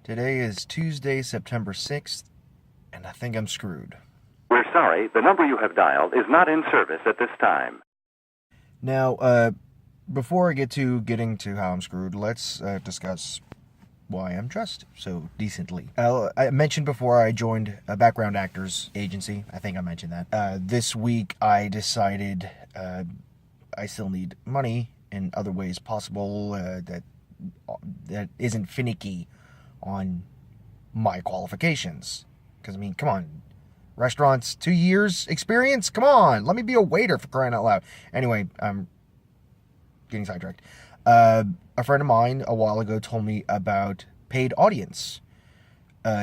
Today is Tuesday, September 6th, and I think I'm screwed. We're sorry, the number you have dialed is not in service at this time. Now, before I get to getting to how I'm screwed, let's discuss why I'm dressed so decently. I mentioned before I joined a background actors agency. I think I mentioned that. This week I decided I still need money in other ways possible that isn't finicky on my qualifications. Because, I mean, come on. Restaurants, 2 years experience? Come on. Let me be a waiter, for crying out loud. Anyway, I'm getting sidetracked. A friend of mine a while ago told me about paid audience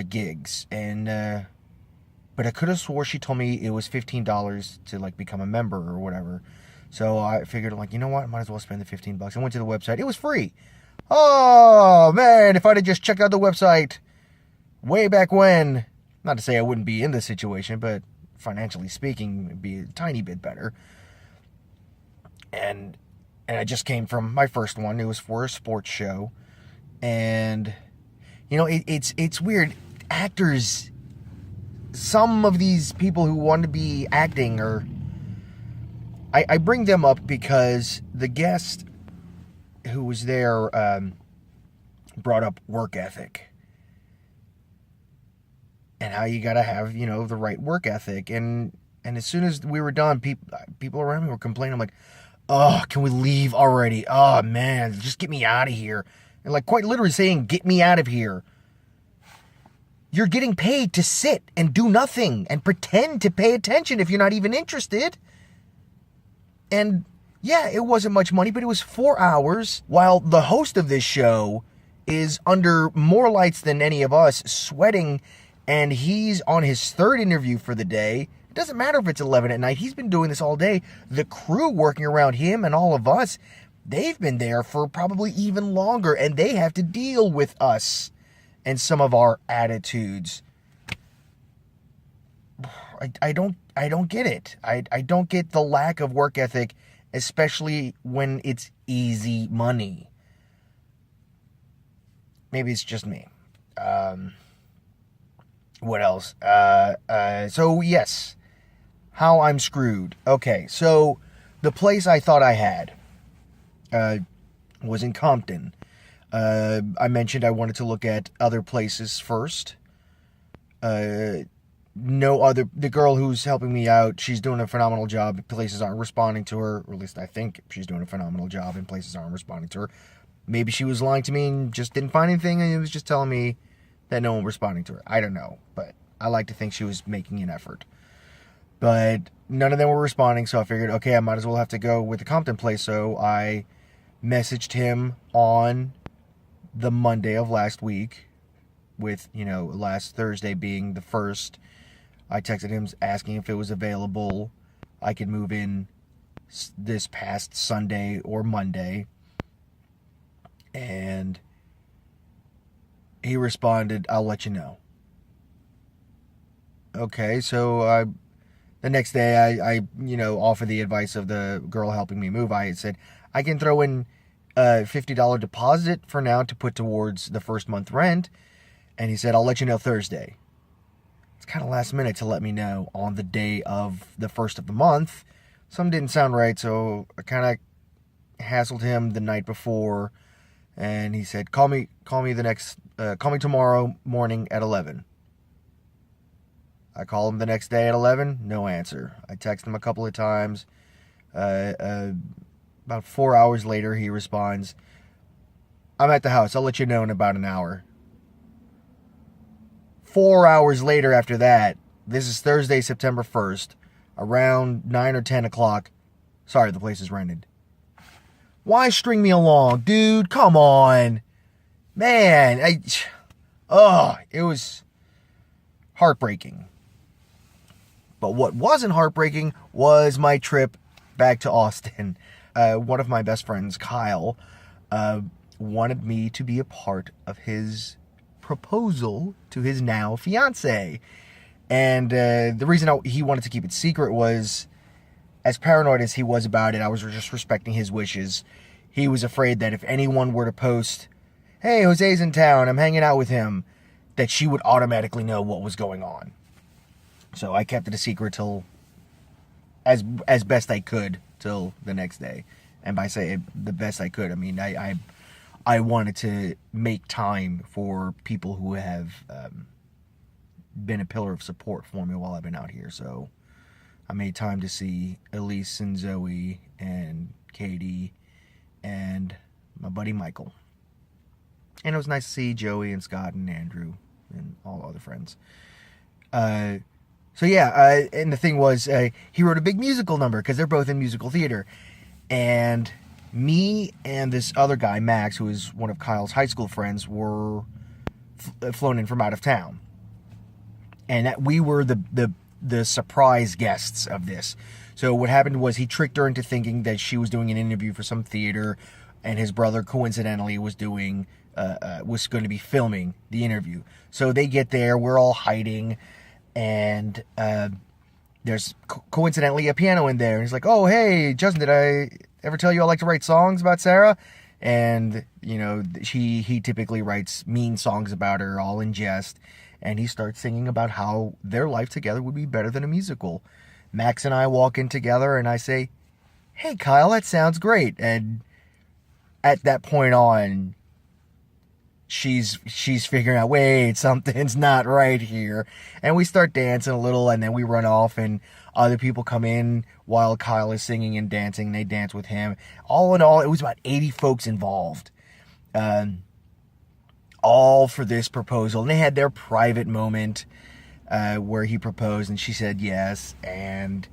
gigs. But I could have swore she told me it was $15 to, like, become a member or whatever. So I figured, like, you know what? I might as well spend the $15. I went to the website. It was free. Oh, man, if I'd have just checked out the website way back when, not to say I wouldn't be in this situation, but financially speaking, it'd be a tiny bit better. And I just came from my first one. It was for a sports show. And, you know, it's weird. Actors, some of these people who want to be acting I bring them up because the guest who was there brought up work ethic and how you gotta have, you know, the right work ethic. And as soon as we were done, people around me were complaining. I'm like, oh, can we leave already? Oh man, just get me out of here. And like quite literally saying, get me out of here. You're getting paid to sit and do nothing and pretend to pay attention if you're not even interested. And yeah, it wasn't much money, but it was 4 hours while the host of this show is under more lights than any of us, sweating, and he's on his third interview for the day. It doesn't matter if it's 11 at night. He's been doing this all day. The crew working around him and all of us, they've been there for probably even longer, and they have to deal with us and some of our attitudes. I don't get it. I don't get the lack of work ethic, especially when it's easy money. Maybe it's just me. What else? So yes, how I'm screwed. Okay, so the place I thought I had was in Compton. I mentioned I wanted to look at other places first. The girl who's helping me out, she's doing a phenomenal job. Places aren't responding to her, or at least I think she's doing a phenomenal job, and places aren't responding to her. Maybe she was lying to me and just didn't find anything, and it was just telling me that no one was responding to her. I don't know, but I like to think she was making an effort. But none of them were responding, so I figured, okay, I might as well have to go with the Compton place. So I messaged him on the Monday of last week, with, you know, last Thursday being the first. I texted him asking if it was available. I could move in this past Sunday or Monday. And he responded, I'll let you know. Okay, so the next day I you know, offered the advice of the girl helping me move. I had said, I can throw in a $50 deposit for now to put towards the first month rent. And he said, I'll let you know Thursday. It's kind of last minute to let me know on the day of the first of the month. Something didn't sound right, so I kind of hassled him the night before, and he said, call me tomorrow morning at 11. I call him the next day at 11, no answer. I text him a couple of times. About 4 hours later, he responds, I'm at the house. I'll let you know in about an hour. 4 hours later after that, this is Thursday, September 1st, around 9 or 10 o'clock. Sorry, the place is rented. Why string me along, dude? Come on. Man, it was heartbreaking. But what wasn't heartbreaking was my trip back to Austin. One of my best friends, Kyle, wanted me to be a part of his proposal to his now fiance. And the reason he wanted to keep it secret was, as paranoid as he was about it, I was just respecting his wishes. He was afraid that if anyone were to post, hey, Jose's in town, I'm hanging out with him, that she would automatically know what was going on. So I kept it a secret till as best I could till the next day. And by saying the best I could, I mean I wanted to make time for people who have been a pillar of support for me while I've been out here. So I made time to see Elise and Zoe and Katie and my buddy Michael. And it was nice to see Joey and Scott and Andrew and all other friends. So yeah, and the thing was, he wrote a big musical number because they're both in musical theater. And me and this other guy, Max, who is one of Kyle's high school friends, were flown in from out of town. And that we were the surprise guests of this. So what happened was he tricked her into thinking that she was doing an interview for some theater, and his brother coincidentally was going to be filming the interview. So they get there, we're all hiding, and there's coincidentally a piano in there. And he's like, "Oh, hey, Justin, did I ever tell you I like to write songs about Sarah?" And, you know, he typically writes mean songs about her, all in jest. And he starts singing about how their life together would be better than a musical. Max and I walk in together, and I say, "Hey, Kyle, that sounds great." And at that point on, she's figuring out, wait, something's not right here. And we start dancing a little, and then we run off, and other people come in while Kyle is singing and dancing. They dance with him. All in all, it was about 80 folks involved. All for this proposal. And they had their private moment where he proposed, and she said yes. And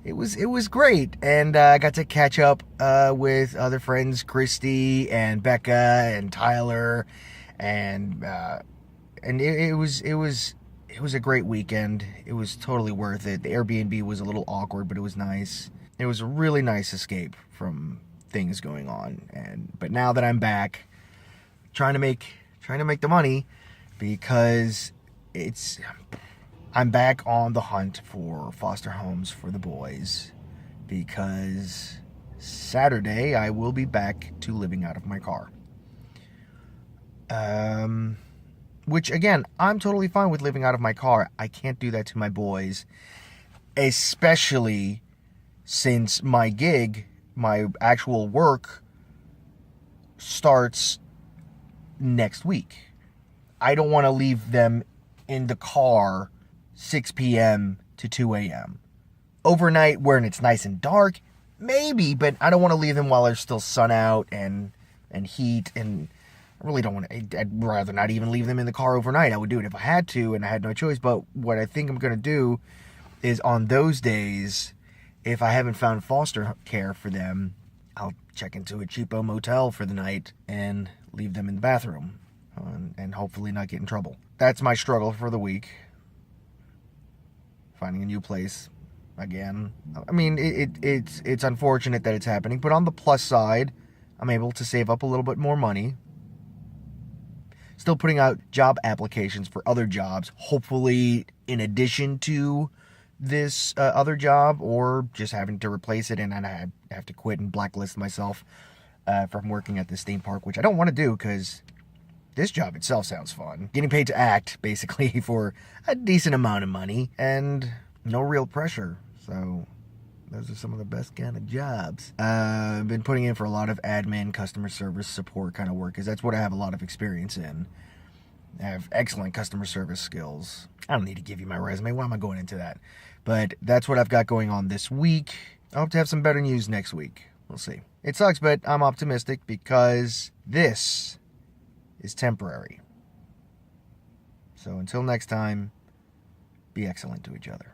it was great. And I got to catch up with other friends, Christy and Becca and Tyler, and it was a great weekend. It was totally worth it. The Airbnb was a little awkward, but it was nice. It was a really nice escape from things going on. But now that I'm back, trying to make the money, because I'm back on the hunt for foster homes for the boys, because Saturday I will be back to living out of my car. Which, again, I'm totally fine with living out of my car. I can't do that to my boys, especially since my gig, my actual work, starts next week. I don't want to leave them in the car 6 p.m. to 2 a.m. Overnight, when it's nice and dark, maybe, but I don't want to leave them while there's still sun out and heat, and I really don't want to. I'd rather not even leave them in the car overnight. I would do it if I had to, and I had no choice. But what I think I'm going to do is, on those days, if I haven't found foster care for them, I'll check into a cheapo motel for the night and leave them in the bathroom, and hopefully not get in trouble. That's my struggle for the week. Finding a new place again. I mean, it's unfortunate that it's happening, but on the plus side, I'm able to save up a little bit more money. Still putting out job applications for other jobs, hopefully in addition to this other job, or just having to replace it, and then I have to quit and blacklist myself from working at this theme park, which I don't want to do because this job itself sounds fun. Getting paid to act, basically, for a decent amount of money and no real pressure. So those are some of the best kind of jobs. I've been putting in for a lot of admin, customer service, support kind of work, because that's what I have a lot of experience in. I have excellent customer service skills. I don't need to give you my resume. Why am I going into that? But that's what I've got going on this week. I hope to have some better news next week. We'll see. It sucks, but I'm optimistic because this is temporary. So until next time, be excellent to each other.